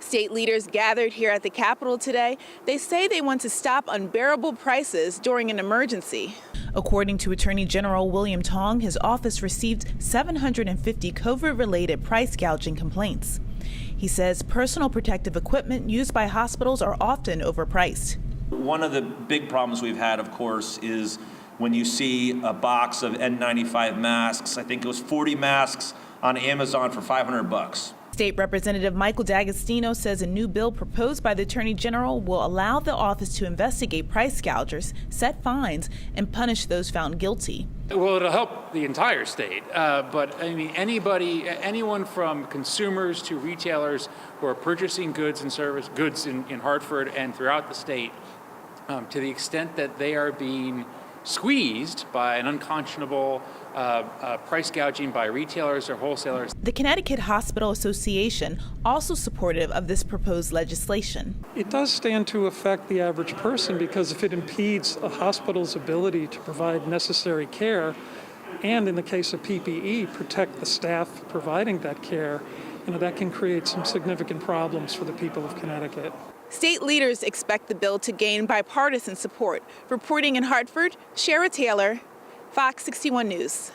State leaders gathered here at the Capitol today. They say they want to stop unbearable prices during an emergency. According to Attorney General William Tong, his office received 750 COVID-related price gouging complaints. He says personal protective equipment used by hospitals are often overpriced. One of the big problems we've had, of course, is when you see a box of N95 masks. I think it was 40 masks on Amazon for $500. State Representative Michael D'Agostino says a new bill proposed by the Attorney General will allow the office to investigate price gougers, set fines, and punish those found guilty. Well, it'll help the entire state, but I mean, anyone from consumers to retailers who are purchasing goods in Hartford and throughout the state, to the extent that they are being squeezed by an unconscionable price gouging by retailers or wholesalers. The Connecticut Hospital Association also supportive of this proposed legislation. It does stand to affect the average person because if it impedes a hospital's ability to provide necessary care, and in the case of PPE, protect the staff providing that care, that can create some significant problems for the people of Connecticut. State leaders expect the bill to gain bipartisan support. Reporting in Hartford, Shara Taylor, Fox 61 News.